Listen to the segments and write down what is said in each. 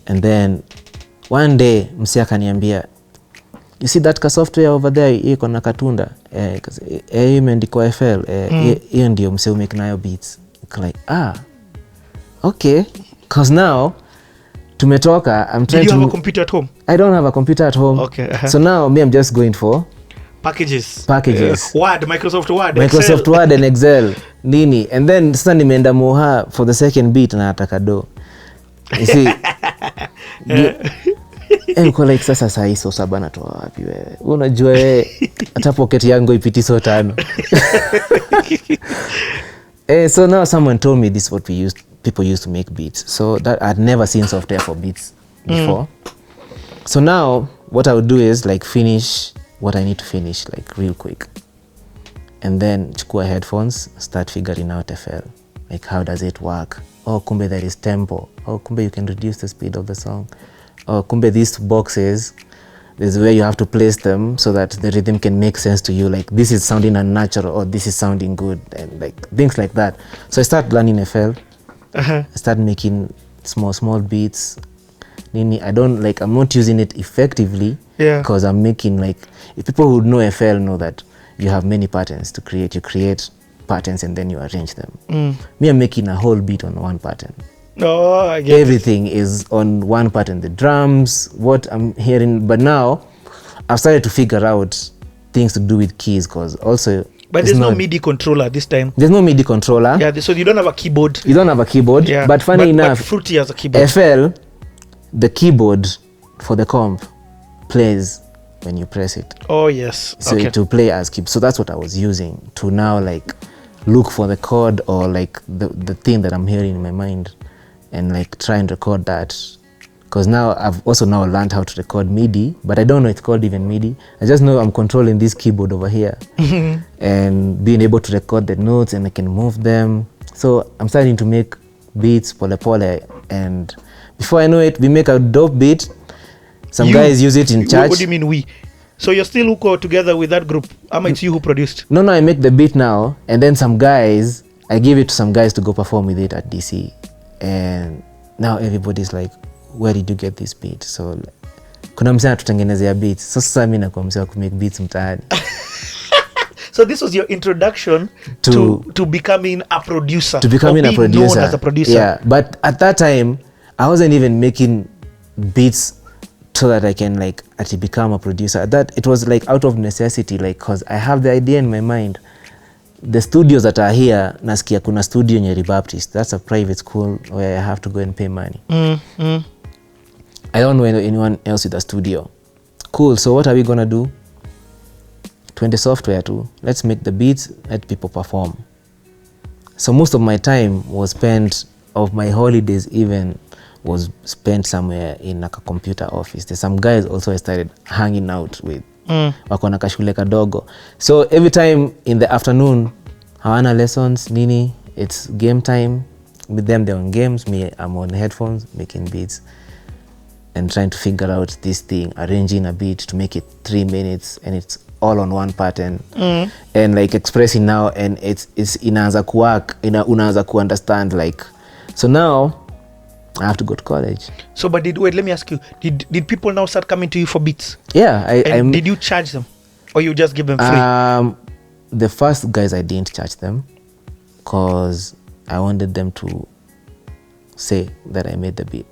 And then one day msi akaniambia, you see that ka software over there iko na katunda imeandikwa FL hiyo ndio msi umake nayo beats. Like okay, cause now tumetoka. I'm trying to. Do you have a computer at home? I don't have a computer at home. Okay. So now me, I'm just going for packages. Word, Microsoft Word, Word and Excel nini. And then sasa nimeenda Moha for the second beat na ataka do. You see. Niko like sasa saa hii so saba natoa wapi wewe? Unajua hata pocket yangu ipiti so 5. So now someone told me this is what people used to make beats. So that I'd never seen software for beats before. So now what I would do is like finish what I need to finish like real quick. And then chukua headphones, start figuring out FL. Like how does it work? Oh, kumbe there is tempo. Oh, kumbe you can reduce the speed of the song. Oh, kumbe these boxes, there's where you have to place them so that the rhythm can make sense to you. Like this is sounding unnatural or this is sounding good and like things like that. So I start learning FL. I start making small beats. Nini, I'm not using it effectively because I'm making like, if people who know FL know that you have many patterns to create. You create patterns and then you arrange them. Me, I'm making a whole beat on one pattern. Oh, I get everything is on one pattern, the drums, what I'm hearing. But now I've started to figure out things to do with keys because also. But there's no MIDI controller this time. There's no MIDI controller. Yeah, so you don't have a keyboard. You don't have a keyboard. Yeah. But funny enough, but Fruity has a keyboard. FL, the keyboard for the comp plays when you press it. Oh yes. So okay. to play as keyboard. So that's what I was using to now like look for the chord or like the thing that I'm hearing in my mind and like try and record that. Because now I've also now learned how to record MIDI, but I don't know it's called even MIDI. I just know I'm controlling this keyboard over here and being able to record the notes and I can move them. So I'm starting to make beats pole pole, and before I know it, we make a dope beat. Some guys use it in church. What do you mean we? So you're still who together with that group? It's you who produced? No, I make the beat now, and then some guys, I give it to some guys to go perform with it at DC. And now everybody's like, where did you get this beat? So kuna msana tutengenezea beats. So sasa mimi nakuwa msana ku make beats mtaani. So this was your introduction to becoming a producer. To becoming a producer. Known as a producer. Yeah, but at that time I wasn't even making beats so that I can like actually become a producer. That it was like out of necessity, like cause I have the idea in my mind. The studios that are here, nasikia kuna studio Nyeri Baptist. That's a private school where I have to go and pay money. I don't know anyone else with a studio. Cool, so what are we gonna do? 20 software too. Let's make the beats, let people perform. So most of my time was spent, of my holidays even, was spent somewhere in like a computer office. There's some guys also I started hanging out with. Wako na kashule kadogo. So every time in the afternoon, hawana lessons, nini, it's game time. With them, they're on games. Me, I'm on headphones, making beats and trying to figure out this thing, arranging a beat to make it 3 minutes, and it's all on one pattern. And like expressing now, and it's inaanza kuwork, unaanza ku understand like. So now I have to go to college. So but let me ask you, did people now start coming to you for beats? Yeah, did you charge them or you just give them free? The first guys I didn't charge them because I wanted them to say that I made the beat.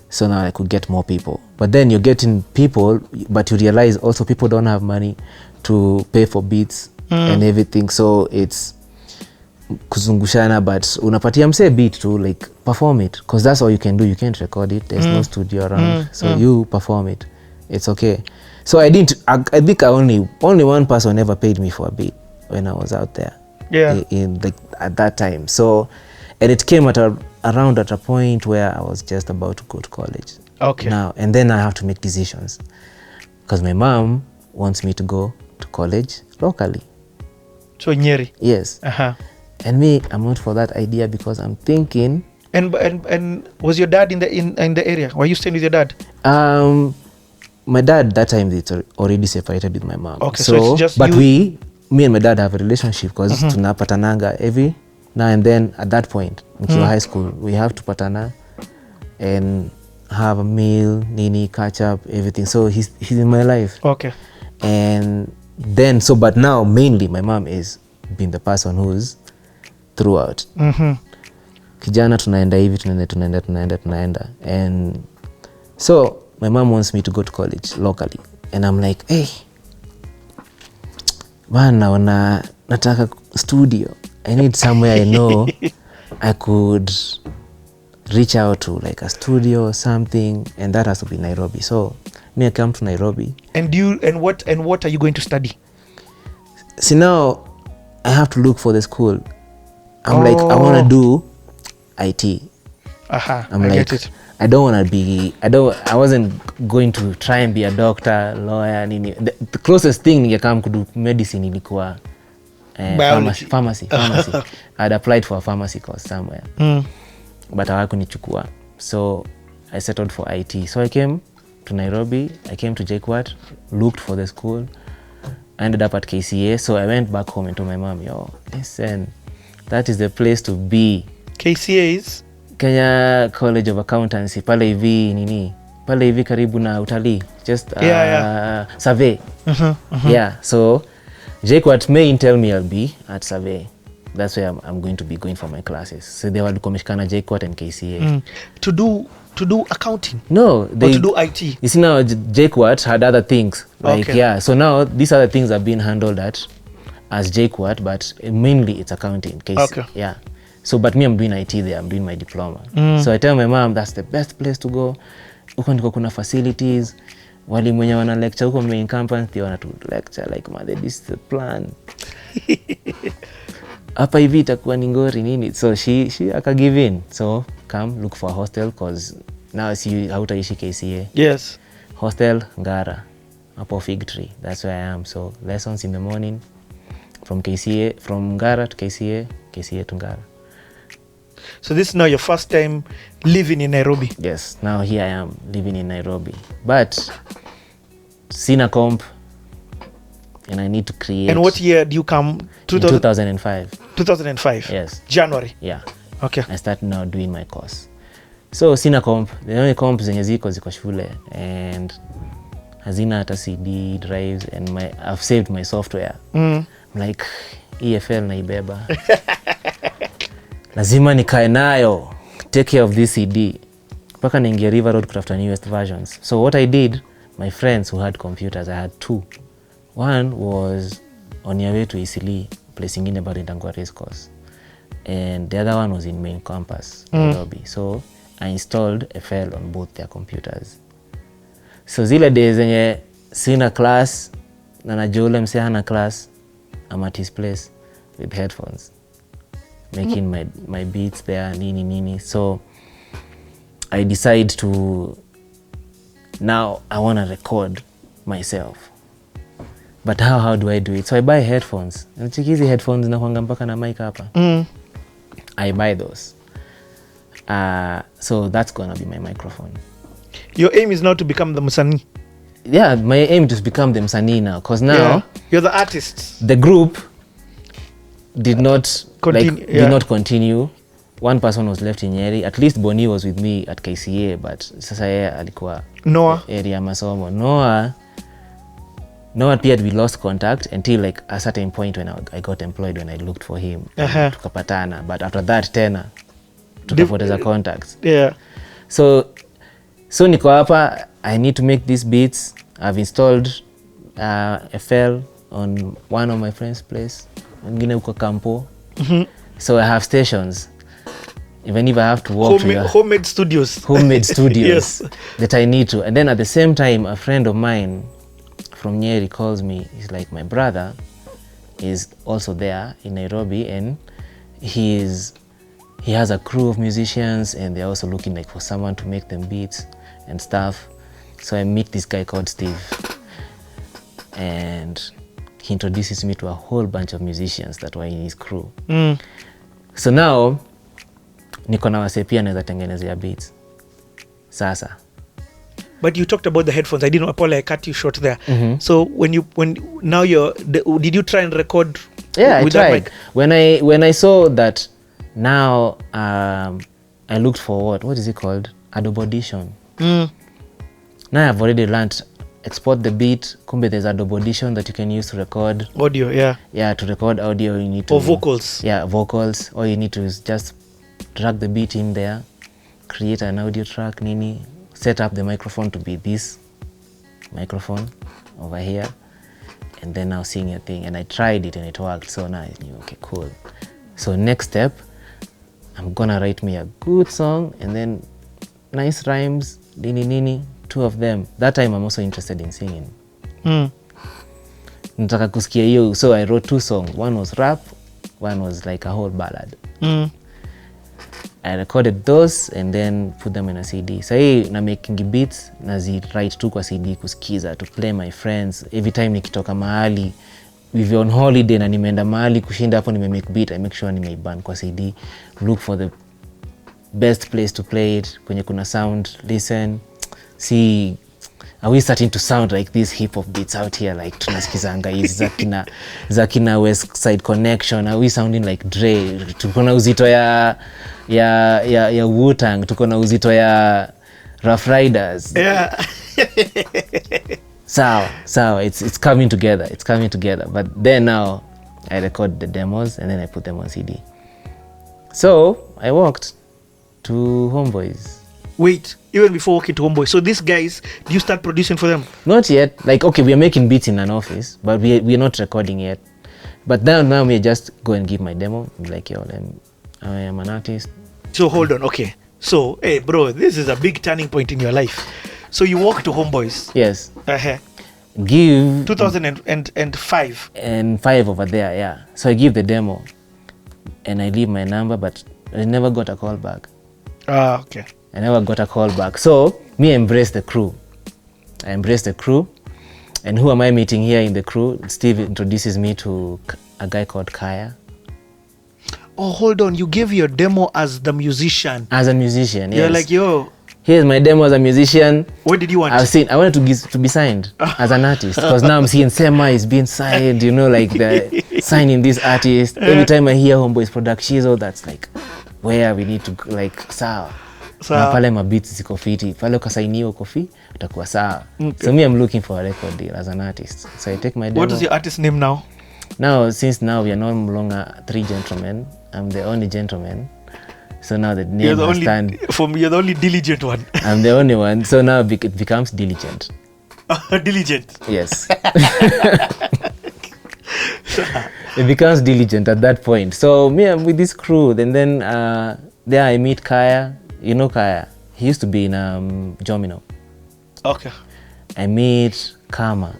So now I could get more people. But then you're getting people, but you realize also people don't have money to pay for beats and everything. So it's kuzungushana, but unapatia mse beat to like perform it, because that's all you can do. You can't record it. There's no studio around. So you perform it. It's okay. So I think only one person ever paid me for a beat when I was out there. Yeah. In like at that time. So, and it came around at a point where I was just about to go to college. Okay. Now, and then I have to make decisions because my mom wants me to go to college locally. So Nyeri. Yes. And me, I'm not for that idea because I'm thinking. And was your dad in the area? Were you staying with your dad? My dad that time they already separated with my mom. Okay, so it's just but you. Me and my dad have a relationship because tunapatananga every now and then. At that point, in high school, we have to patana, and have a meal, nini, catch up, everything. So he's in my life. Okay. And then but now mainly my mom is being the person who's throughout. Kijana tunaenda hivi, tunaenda. And so my mom wants me to go to college locally. And I'm like, hey, bana, nataka studio. I need somewhere I know I could reach out to, like a studio or something, and that has to be Nairobi. So me, I come to Nairobi. And what are you going to study? See, now I have to look for the school. I'm like, I want to do IT. I'm like, get it. I don't want to be, I wasn't going to try and be a doctor, lawyer, nini. The closest thing ningekam kudu medicine ilikuwa pharmacy. I'd applied for a pharmacy course somewhere. But hawakunichukua. So I settled for IT. So I came to Nairobi, I came to JKUAT, looked for the school, ended up at KCA. So I went back home and told my mom, yo, listen, that is the place to be. KCA is? Kenya College of Accountancy. Pale hivi karibu na utalii. Just survey. Yeah, so JKUAT may tell me I'll be at survey. That's where I'm going to be going for my classes. So they were commissioner JKUAT and KCA. To do accounting? No, or to do IT? You see, now JKUAT had other things. Like, okay. Yeah, so now these other things are being handled as JKUAT, but mainly it's accounting. Okay. Yeah. So, but me, I'm doing IT there. I'm doing my diploma. So I tell my mom, that's the best place to go. Huko ndiko kuna facilities. Wali mwenye wana lecture huko main campus, they wana to lecture like, man, this is the plan. Hapa hivi itakuwa ni ngori nini. So she aka give in. So come look for a hostel, cause now see hautaishi KCA. Yes. Hostel Ngara, hapo Fig Tree. That's where I am. So lessons in the morning from KCA, from Ngara to KCA, KCA to Ngara. So this is now your first time living in Nairobi? Yes, now here I am living in Nairobi. But sina comp, and I need to create. And what year do you come? 2005. 2005? Yes. January? Yeah. Okay. I started now doing my course. So sina comp, the only comp zenye ziko shule, and hazina hata CD drives, and I've saved my software. I'm like, EFL naibeba. Lazima nikae nayo, take care of this CD. Paka niingia River Road kutafuta newest versions. So what I did, my friends who had computers, I had two. One was on your way to Isili, place ingine bado itangua race course. And the other one was in main campus, Nairobi. So I installed FL on both their computers. So zile days zenye sina class, na najua ule msee hana class, I'm at his place with headphones, making my beats there, nini. So I decide to, now I want to record myself. But how do I do it? So I buy headphones. Nachiki hizi headphones nakuanga mpaka na mic hapa. I buy those. So that's gonna be my microphone. Your aim is now to become the msanii? Yeah, my aim is to become the msanii now. Because now you're the artist. The group did not continue. One person was left in Nyeri. At least Bonnie was with me at KCA, but sasa yeye alikuwa Noah area masomo. Noah pia we lost contact until like a certain point when I got employed, when I looked for him. Tukapatana, but after that tena tukapoteza contacts. Yeah. So niko hapa, I need to make these beats. I've installed FL on one of my friend's place, ngine uko Campo. So I have stations. Even if I have to walk to homemade studios. Yes. That I need to. And then at the same time, a friend of mine from Nyeri calls me. He's like, my brother is also there in Nairobi, and he has a crew of musicians, and they're also looking like for someone to make them beats and stuff. So I meet this guy called Steve, and he introduces me to a whole bunch of musicians that were in his crew. So now niko na wase pia naweza tengenezea beats sasa. But you talked about the headphones. I didn't know, Paul, I cut you short there. So did you try and record? Yeah, with I tried. That mic? When I saw that now, I looked for what is it called? Adobe Audition. Now I've already learned export the beat. Kumbe there's a double audition that you can use to record Audio, yeah. Yeah, to record audio you need to... Or vocals. Yeah, vocals. All you need to is just drag the beat in there, create an audio track, nini, set up the microphone to be this microphone over here, and then now sing your thing. And I tried it and it worked, so now I knew, okay, cool. So next step, I'm gonna write me a good song and then nice rhymes, nini, 2 of them. That time I'm also interested in singing. Nataka kusikia hiyo, so I wrote 2 songs. One was rap, one was like a whole ballad. I recorded those and then put them in a CD. So hii na making beats nazi write tu kwa CD kusikiza, to play my friends. Every time nikitoka mahali, we're on holiday na nimeenda mahali kushinda hapo nimemake beat, I make sure nimeiban kwa CD. Look for the best place to play it, kwenye kuna sound, listen, see, are we starting to sound like these hip hop beats out here, like tunasikizanga hizi za kina West Side Connection? Are we sounding like Dre? Tuko na uzito ya Wu-Tang, tuko na uzito ya Rough Riders. Yeah. Sawa, it's coming together. But then now I record the demos and then I put them on CD. So I walked to Homeboyz. Wait, even before walking to Homeboyz, so these guys, do you start producing for them? Not yet. Like, okay, we are making beats in an office, but we are not recording yet. But now we just go and give my demo. I'm like, yo, I am an artist. So hold on, okay. So, hey, bro, this is a big turning point in your life. So you walk to Homeboyz. Yes. Give 2005. And 5 over there, yeah. So I give the demo, and I leave my number, but I never got a call back. Okay. I never got a call back. So me embrace the crew. I embrace the crew. And who am I meeting here in the crew? Steve introduces me to a guy called Kaya. Oh, hold on. You gave your demo as the musician. As a musician, yes. You're like, yo. Here's my demo as a musician. What did you want? I wanted to be signed as an artist. Because now I'm seeing Sema is being signed, you know, like the signing this artist. Every time I hear Homeboyz production, that's like where we need to, like, sawa. Na pale mabeats ziko fiti, pale ukasainiwa uko fi, utakuwa sawa. Okay. So me, I'm looking for a record deal as an artist. So I take my demo. What is your artist name now? Now, since now we are no longer 3 gentlemen, I'm the only gentleman. So now the name has stand. You're the only diligent one. I'm the only one. So now it becomes Diligent. Diligent. Yes. It becomes Diligent at that point. So me, I'm with this crew. And then there I meet Kaya. You know Kaya? He used to be in Jomino. Okay. I meet Kama.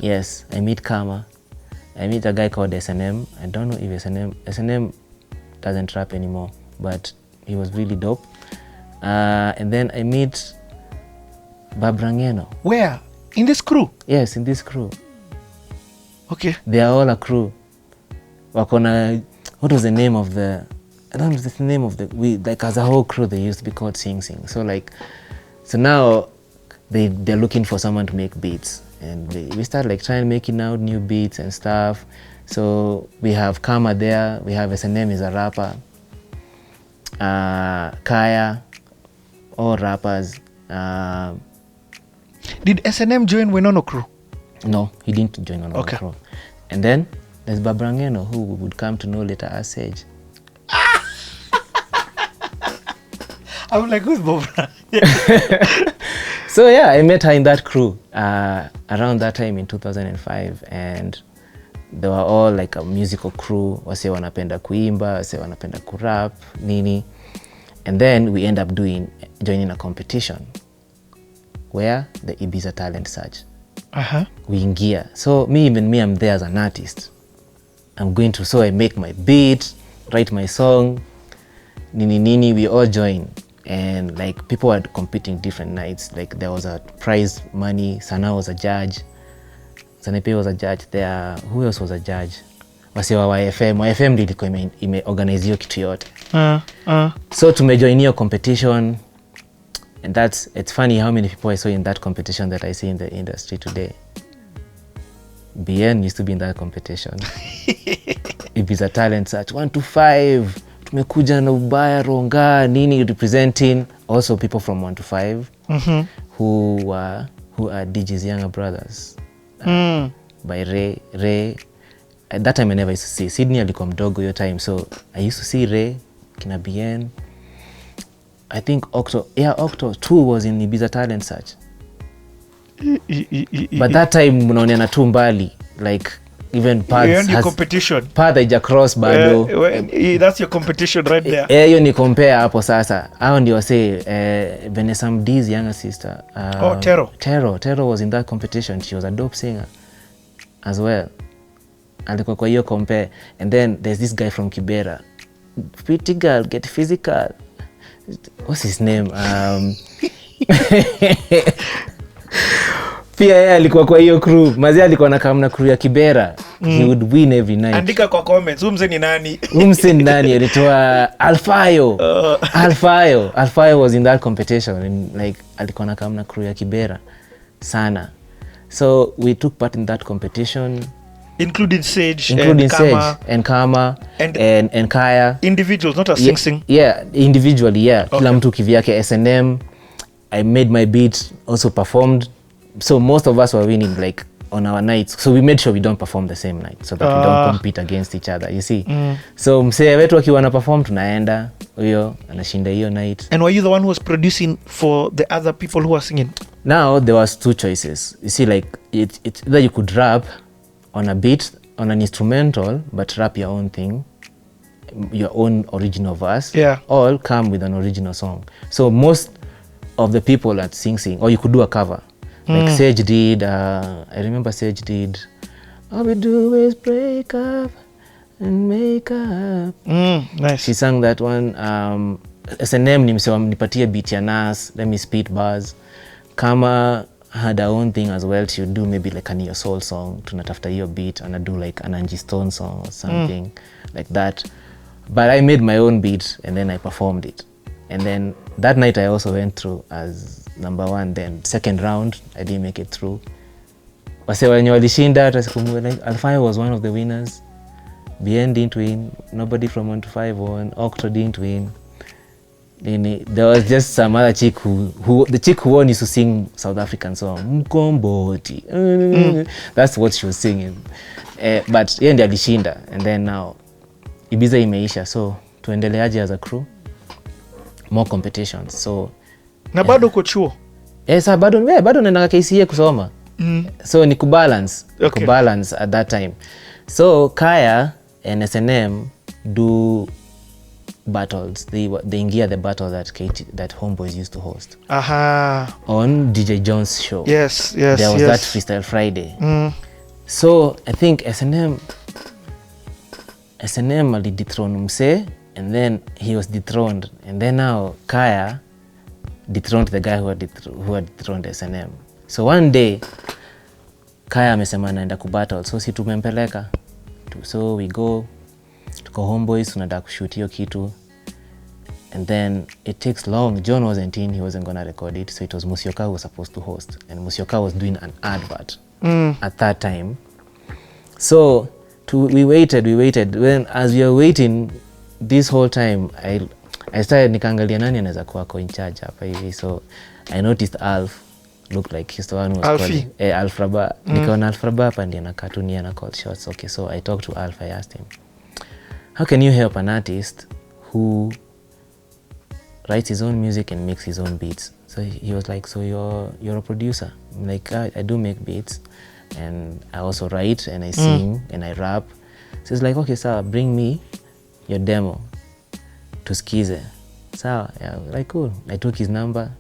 Yes, I meet Kama. I meet a guy called S&M. I don't know if S&M doesn't rap anymore, but he was really dope. And then I meet Babrangeno. Where? In this crew? Yes, in this crew. Okay. They are all a crew. Wakona, what was the name of the... I don't know the name of the... like as a whole crew, they used to be called Sing Sing. So now they're looking for someone to make beats. And we start like trying making out new beats and stuff. So we have Kama there. We have S&M is a rapper. Kaya, all rappers. Did S&M join Wenono crew? No, he didn't join Wenono crew. And then there's Babrangeno, who would come to know later as Sage. I'm like, who's Bobra? So yeah, I met her in that crew around that time in 2005, and they were all like a musical crew. Wase wanapenda kuimba, wase wanapenda kurap, nini. And then we end up joining a competition where the Ibiza Talent Search. We ingia. So me, I'm there as an artist. So I make my beat, write my song, nini, we all join. And like people were competing different nights. Like there was a prize money. Sana was a judge. Sanepe was a judge there. Who else was a judge? Wasiwa wa FM. Wa FM ndiko ime-organize hiyo kitu yote. So tumejoin hiyo competition. And it's funny how many people I saw in that competition that I see in the industry today. BN used to be in that competition. Ibiza Talent Search 1 to 5. tumekuja na ubaya ronga nini representing also people from 1 to 5 who are DJ's younger brothers by Ray. At that time I never used to see Sydney, alikuwa mdogo hiyo time, so I used to see Ray, kina BN. I think Octo 2 was in Ibiza Talent Search. But that time mnaonana tu mbali, like even paths has competition. Path haija cross bado. That's your competition right there. Hiyo ni compare hapo sasa. Hao ndio wase Vanessa Md's younger sister. Tero was in that competition. She was a dope singer as well. Alikuwa kwa hiyo compare. And then there's this guy from Kibera. Pretty girl, get physical. What's his name? Pia yeye alikuwa kwa hiyo crew. Mazee alikuwa na crew ya Kibera. He would win every night. Andika kwa comments, umse ni nani? Umse ni nani? Alitoa Alfayo. Alfayo was in that competition, and like alikuwa na crew ya Kibera sana. So we took part in that competition. Including Sage and Kama and Kaya. Individuals, not a sing. Yeah, individually, yeah. Okay. Kila mtu kivyake. S&M, I made my beat, also performed. So most of us were winning like on our nights. So we made sure we don't perform the same night so that we don't compete against each other, you see. So msee wetu akiwa na perform tunaenda, huyo anashinda hiyo night. And were you the one who was producing for the other people who were singing? Now there was 2 choices. You see, like it either you could rap on a beat, on an instrumental, but rap your own thing, your own original verse, or come with an original song. So most of the people that sing, or you could do a cover. Like Sage did, I remember Sage did, all we do is break up and make up. Nice. She sang that one. S&M nipatia beat ya Nas, let me spit bars. Kama had her own thing as well. She would do maybe like a Neo Soul song, tunatafuta hiyo beat, and I'd do like an Angie Stone song or something like that. But I made my own beat and then I performed it. And then that night I also went through as number 1. Then second round I didn't make it through. Wase wenye walishinda hata sikumbuka, like Alfayo was one of the winners. BN didn't win. Nobody from 1 to 5 won. Octo didn't win. There was just some other chick who the chick who won used to sing South African song Mkomboti. That's what she was singing. But yeye ndiye alishinda. And then now Ibiza imeisha, so tuendeleaje as a crew, more competitions. So na bado uko chuo? Sasa bado naenda KCA kusoma. So ni kubalance at that time. So Kaya and S&M do battles. They ingia the battle that Homeboyz used to host on DJ John's show. Yes. There was that Freestyle Friday. So I think S&M alidethrone mse, and then he was dethroned, and then now Kaya dethroned the guy who had dethroned S&M. So one day Kaya amesema anaenda kubattle, so si tumempeleka. So we go, tuko Homeboyz, tunataka kushoot hiyo kitu, and then it takes long. John wasn't in, he wasn't gonna record it, so it was Musyoka who was supposed to host, and Musyoka was doing an advert at that time. So we waited. When as we were waiting this whole time, I started nikaangalia nani anaweza kuwa in charge hapa hivi. So I noticed Alf looked like he's the one who was calling. Alf Raba. Nikaona Alf Raba hapa ndiye anakaa tu ni ana call shots. Okay, so I talked to Alf. I asked him, how can you help an artist who writes his own music and makes his own beats? So he was like, so you're a producer? I'm like, I do make beats, and I also write and I sing and I rap. So he's like, okay, sawa, bring me your demo to skize. Sawa, yeah, like cool. I took his number.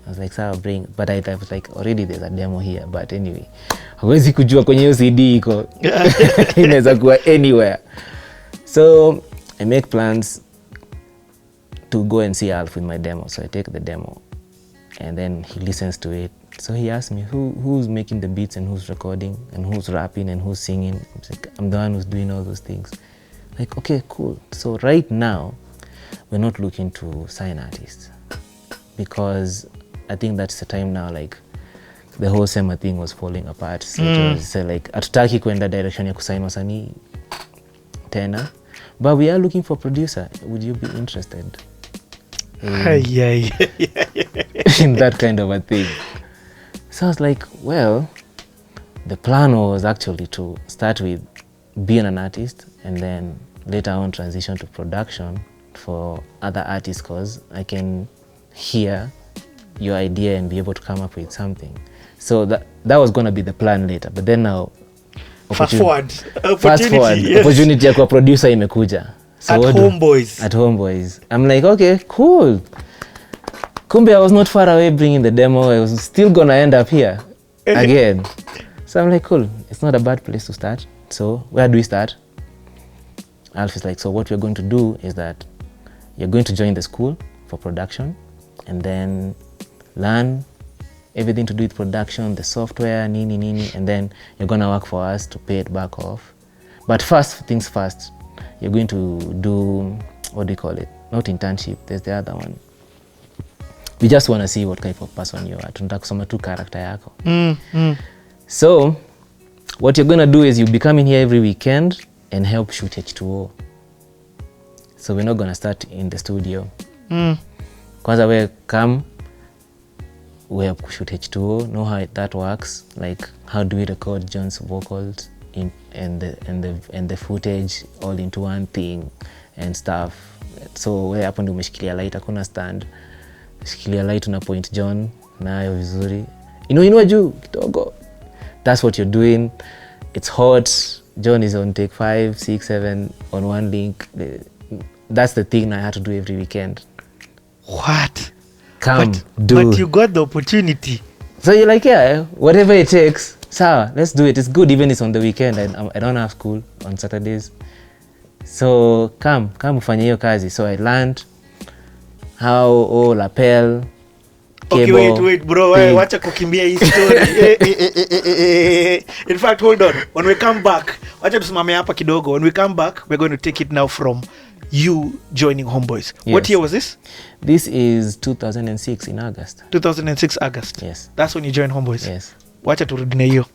I was like, sawa, bring. But I was like, already there's a demo here. But anyway, hawezi kujua kwenye hiyo CD iko. Inaweza kuwa anywhere. So I make plans to go and see Alf with my demo. So I take the demo, and then he listens to it. So he asked me, who's making the beats and who's recording and who's rapping and who's singing? I'm like, I'm the one who's doing all those things. Like, okay, cool. So right now, we're not looking to sign artists, because I think that's the time now, like, the whole summer thing was falling apart. So it was like, atutaki kuenda direction ya kusign wasanii tena. but we are looking for producer, would you be interested in that kind of a thing? So I was like, well, the plan was actually to start with being an artist and then later on transition to production for other artists, because I can hear your idea and be able to come up with something. So that was going to be the plan later, but then now fast forward opportunity ya kwa producer imekuja. So at Homeboyz I'm like, okay, cool. Kumbe I was not far away bringing the demo. I was still gonna end up here again. So I'm like, cool, it's not a bad place to start. So where do we start? Alf is like, so what we're going to do is that you're going to join the school for production and then learn everything to do with production, the software, nini, and then you're gonna work for us to pay it back off. But first things first, you're going to do, what do you call it? Not internship, there's the other one. We just want to see what kind of person you are. Tunataka kusoma tu character yako. So, what you're gonna do is you'll be coming here every weekend and help shoot H2O. So we're not gonna start in the studio. Kwanza we come, we have to shoot H2O, know how that works, like how do we record John's vocals and the footage all into one thing and stuff. So we hapo ndio umeshikilia light, hakuna stand. Shikilia light una point John nayo vizuri. Inua juu kidogo. That's what you're doing. It's hot. John is on take 5, 6, 7 on one link. That's the thing I had to do every weekend. What? But you got the opportunity. So you're like, yeah, whatever it takes. Sawa, let's do it. It's good even it's on the weekend. I don't have school on Saturdays. So come ufanye hiyo kazi. So I learned how lapel, cable. Okay, wait bro, wacha kukimbia hii story. In fact, hold on. When we come back, wacha tusimame hapa kidogo. When we come back, we're going to take it now from you joining Homeboyz. Yes. What year was this? This is 2006 in August. 2006 August. Yes. That's when you joined Homeboyz. Yes. Wacha turudi na hiyo.